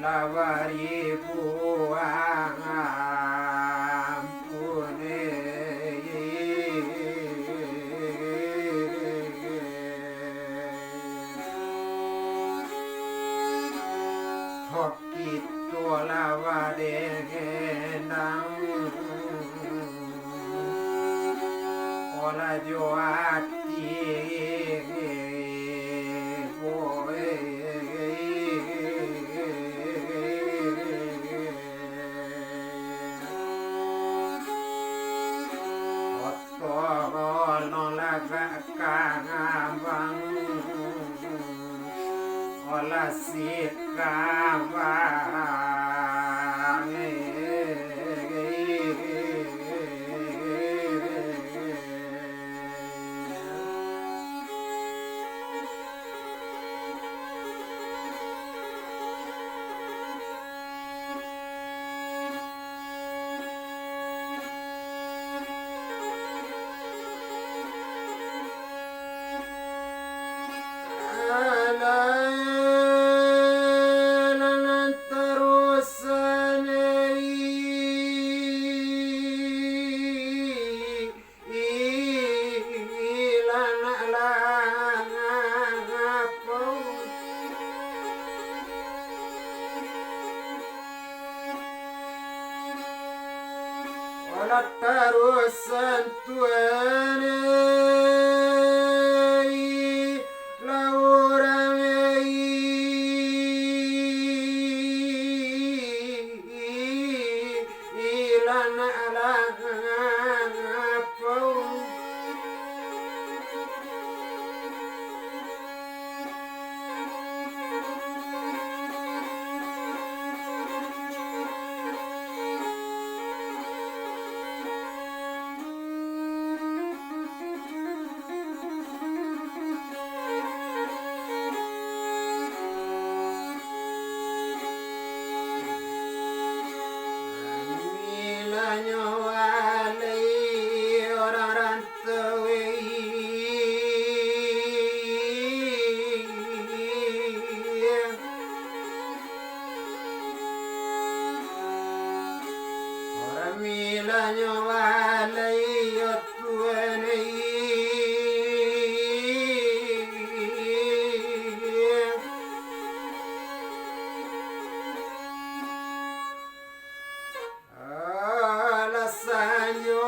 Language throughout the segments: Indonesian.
Lawari buang ampune hoki lawade gendang ola joati kangabang ola sikabang terusan tuane Mila sanyo walai yo tuene ala sanyo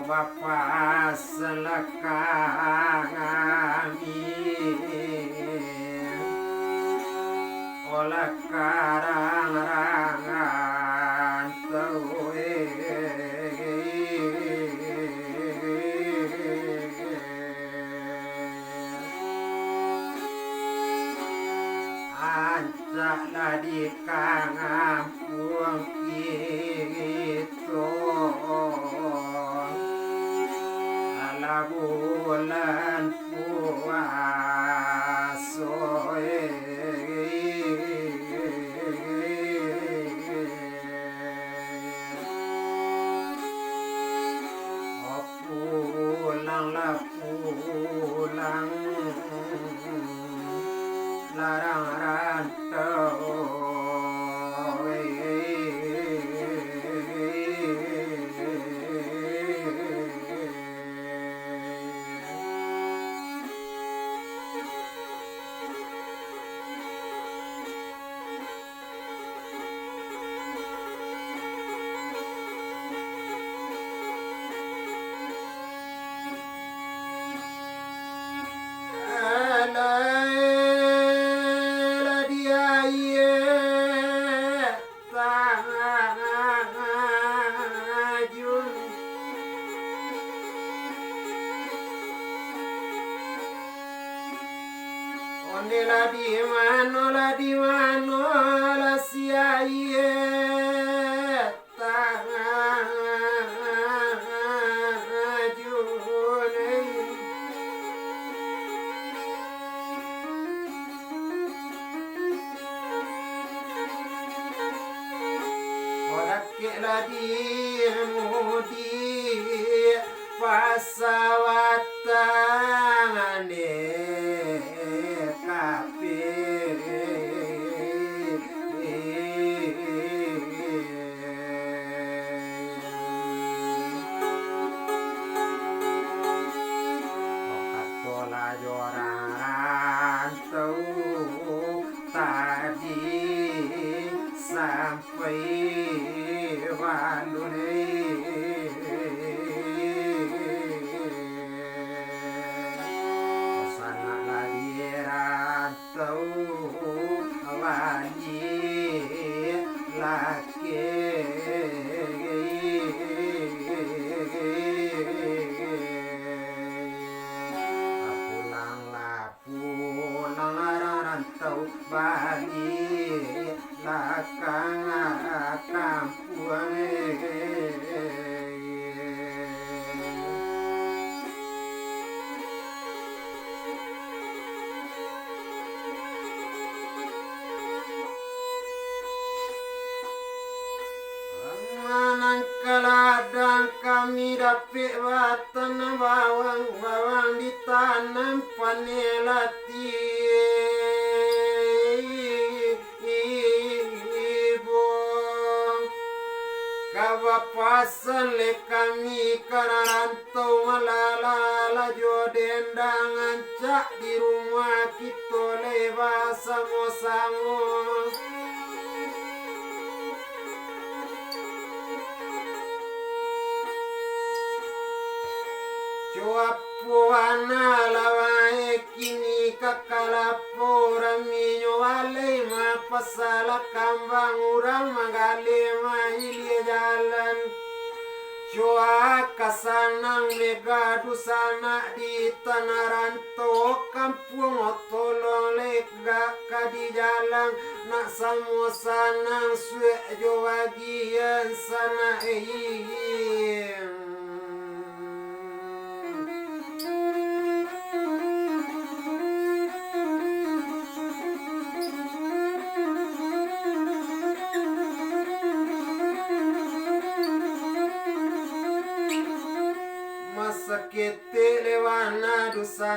Bapa selakami olah karang-rangan tawe ancaklah di kampung kita bulan puasa pulanglah pulang larang rantau la di mano la sia la di mudi pasawatane sampai walune sana lagi rantau wali laki pulang rantau balik lakang kampung Ladang kami dapet watan bawang ditanam panelati kawapasan le kami karantau malala jodendang ancak di rumah kita lewat samo-samo Cuapuana lawae kini kakalapora minyo wale mapasala kambang urang magale mahilia jalan Cua kasanang megadu sana di tanah rantau kampung otolong lega kadi jalan nak samo sanang suek jo bagian sana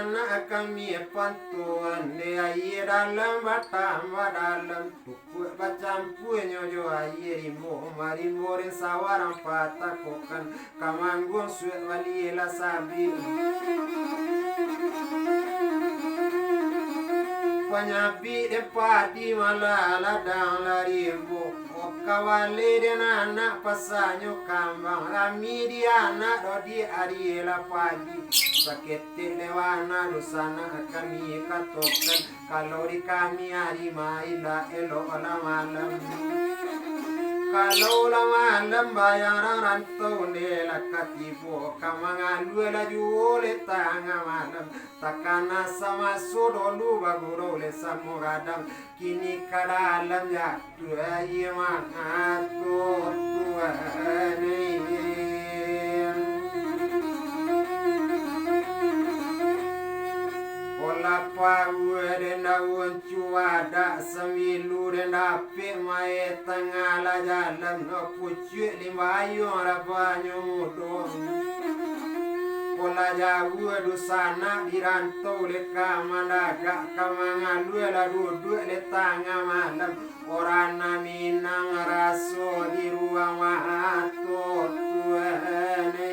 sana kami pantuan de air dalam batam dalam tuku bacampu nyojo air rimbo rin sawaran patakokan kamanggung suet wali la sabi panyabi de padi malala dang larimbo kawale de anak pasanyo kambang rami di anak dodi ariela pagi sakete lewana dosana kami katokan kalau di kami hari maila elo ala malam kalau la malam bayaran rantau nela katibo kamanga luela juole tanga malam takana sama sodolu baguro le samogadam kini kadalam ya tua iman ato tua Olapa uwe na uncuada samilu na pe mae tangala jalan no pucu lima ayon rabanyo mudo Pola jawu dusana dirantau le kamanaga kamangalu la dudu le tanga malam orana minang raso di ruang mahato tuane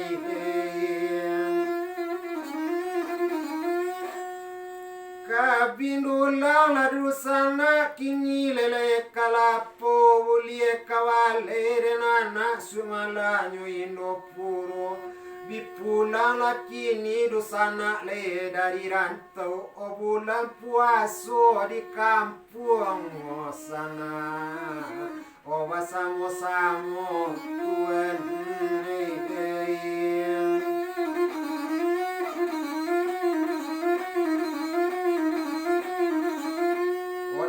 kabindulang la dusana kini lele kalapo bulie kawale nana sumalanyo indopuro bipulang lakini dosana le dari rantau obulan puaso di kampung sana o basamo-samo tuan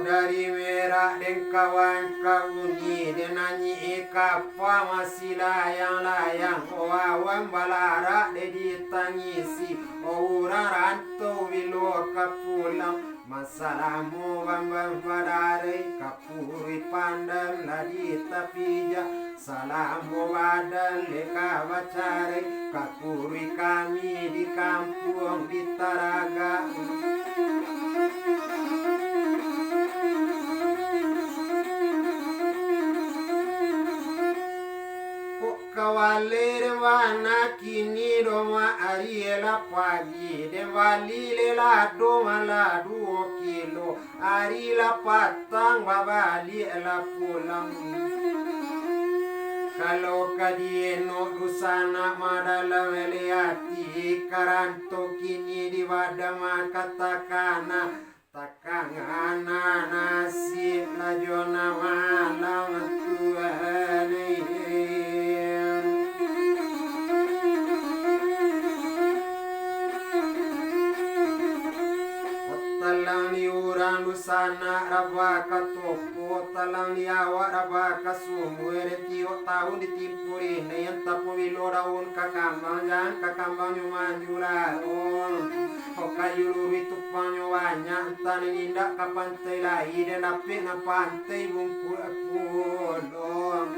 dari merah dan kawan kauni dan nyanyi kapa masih layang-layang awan balara dedi tangisi orang rantau bilo kapulang masalamu bambang padare kapuri pandang ladi tapija salamu badan leka bacare kapuri kami di kampung di Taraga kawale wana kini doma ariela pagi de valile la doma la 2 kilo ari la patang babali la pulang kalau kadieno dusana madala meliati karanto kini di wadama katakana takangana nasi lajona malam tuane talang ni urang lusana raba katopo talang ni awak raba kasumu tio tahun ditimpuri nayan tapo wilo daun kakambang yang kakambang nyuman julaon hokayu luri tupang nyuanya entah nindak ka pantai lain dan apik na pantai bungkul dong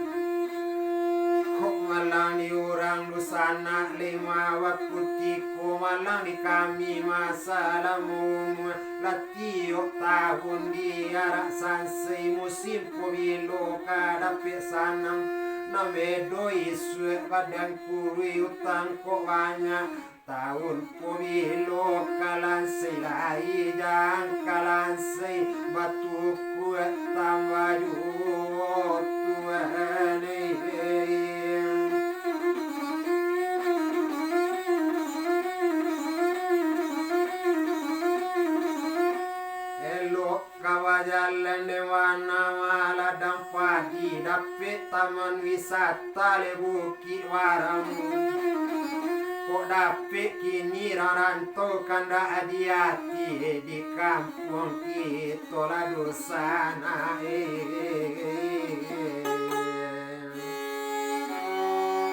kok malang ni orang lusana lima wakutiko malang di kami masalamu latio tahun di arak sansei musim pemilo kadape sanang namedo isu badan kuri utang kok banyak tahun pemilo kalansei lai jang kalansei batu kuat tambah tuan jalan dewana mala dampadi dapet taman wisata le Bukit Waram kok dapet kini rantau kanda hati di kampung kita la dosana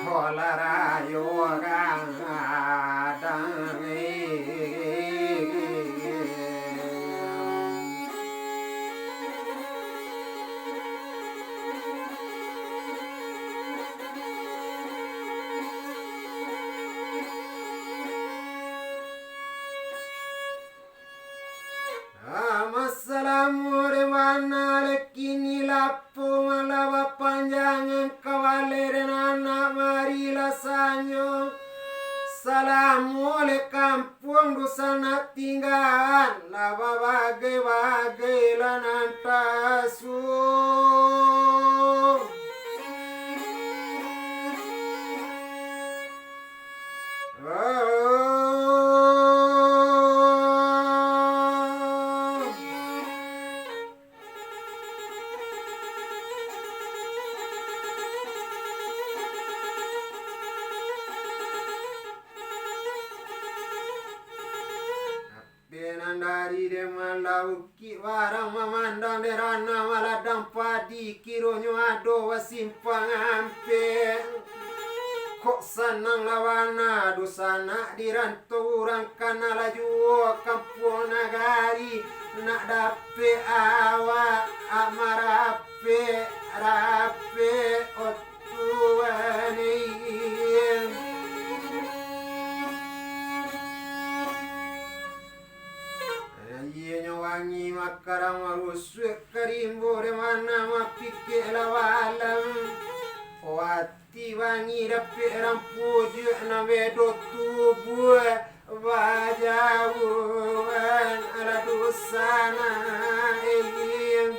hola rayo gadang bagai-bagai lanantasu Benandari de malauki warang memandang derana maladang padi kironyo ado wasimpang ampe kok sanang lawana dosana dirantau urang kana laju kampung nagari nak dape awak amarape rape otuani wangi makarang marusuk karimbo de mana mapike lawalam wati wangi dape rampuju na wedo tubuh wajawuan ala dosana elim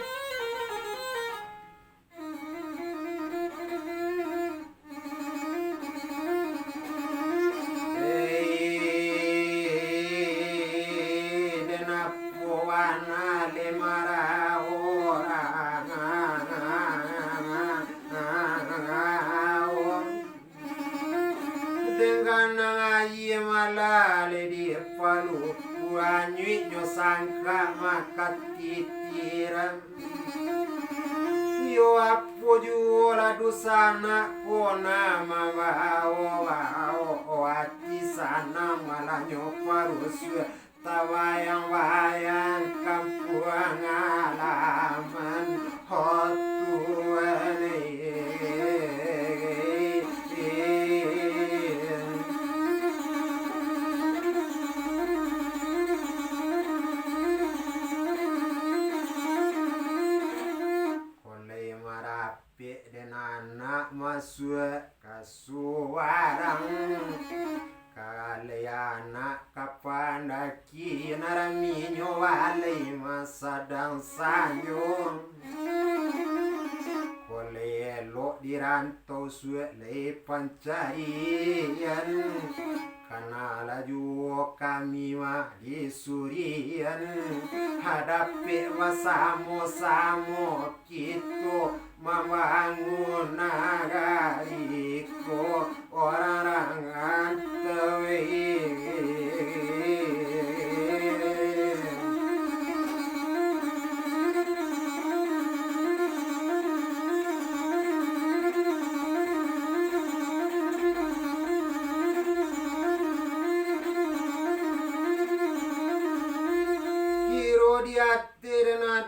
dengan ngai malale di palu puanyui nyo sangka makatitiran yo apo juola dosana kona mawao ati sana malanyo parusu tawayang-wayang kampung alaman hotuane anak masuk kasuarang kaliana kapan daki naraminyo walay masadang sanyong kolelo dirantau suwelay pancarian kanala juo kami disurian hadapi masamo-samo kita membangun nagariku orang-orang tewi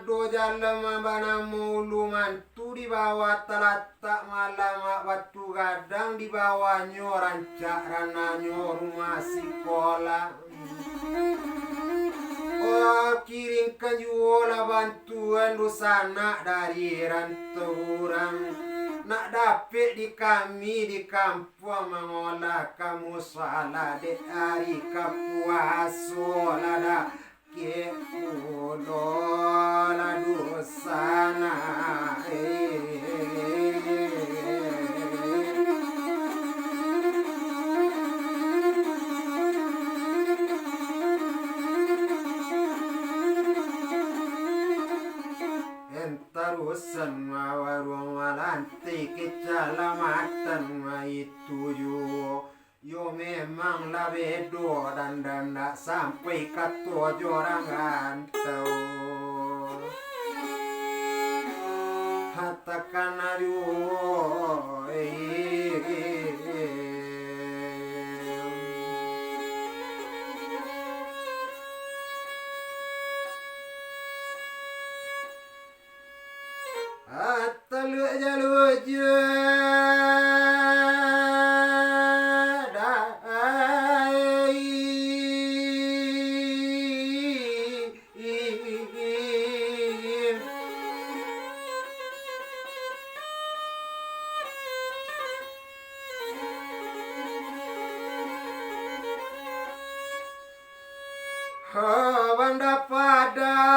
do jalan mabana muluman tu di bawah telatak malam batu gadang di bawahnya rancak rananya rumah sekolah kirimkan juola bantuan dosana dari rantauran nak dapat di kami di kampung mengolah kamu salah de hari kapuaso lada ke udola dosana entarusan mawarung malanti kecalamatan itu yo memang lah bedo dan tak sampai kata orang antau hatakan ayo atalu jalu banda pada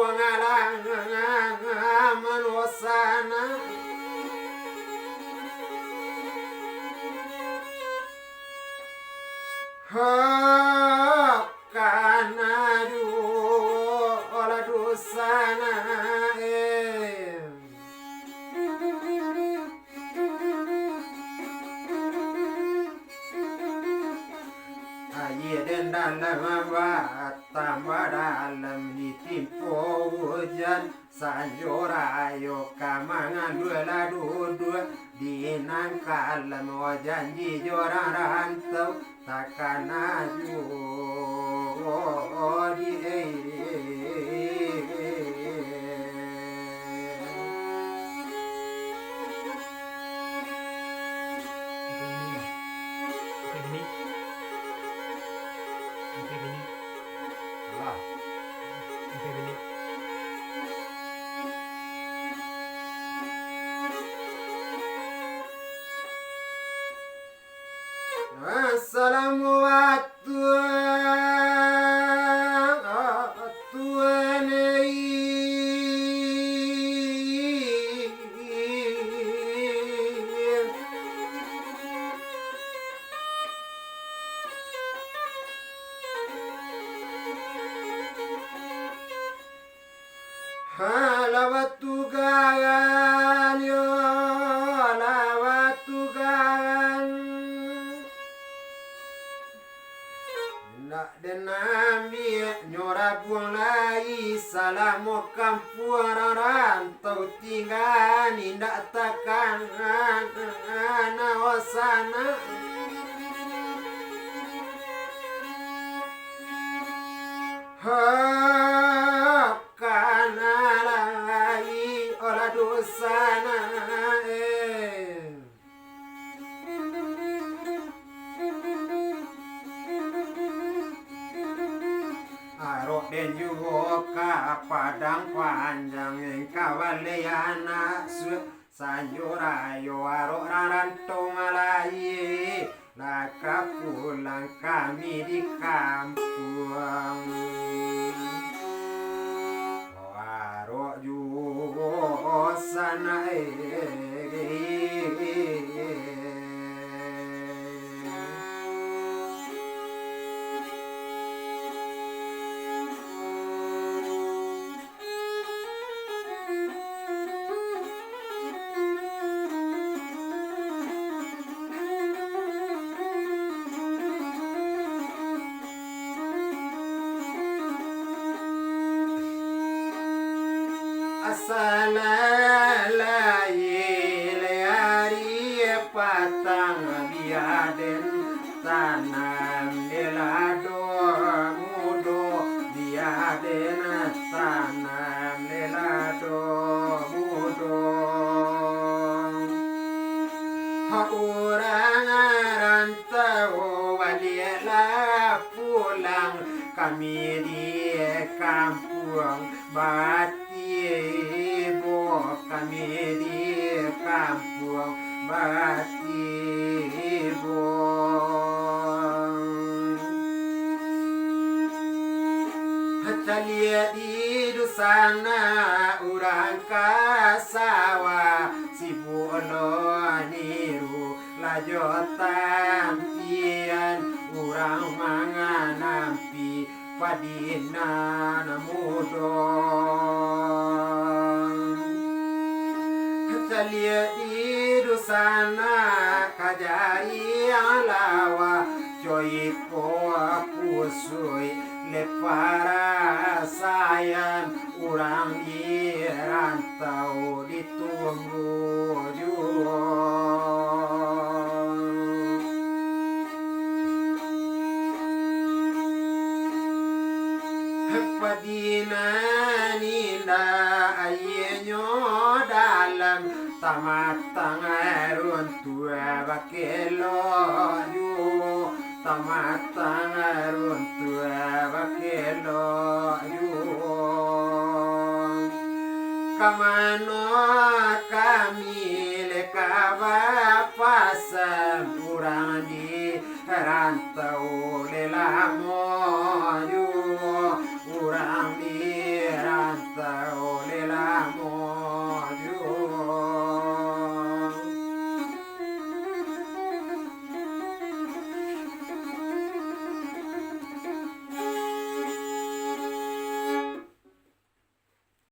puangalang manusana kana ola dosana aye den dalam tambah dalam ditimpo hujan sanjorayo kamangan dua dua dinang kalam janji jorang rantau takkan aju di Halawatugan yo halawatugan nak denami nyora buang lai salamo kampung rantau tinggal indak takkan nawasana sana arok den yugo ka padang panjang kawaliana su sanjurayo arok rarantong alai laka pulang kami di kampung sana patang biaden tanam delado mudo biaden tanam delado mudo orang rantau waliela pulang kami di kampung Batibo kami di kampung Batibo Hatalia di sana urang kasawa sibulo niru lajotan pian urang manganampi padina namudon Hatalia di sana kajari alawa joiko pusui lepara sayang urang di rantau ditunggu padina ninda ayenyo dalam tamatang arun tua bakelo yu tamatang arun tua bakelo yu kamano kami lekaba pasam urang di rantau lelamo yu urang di rantau ตาว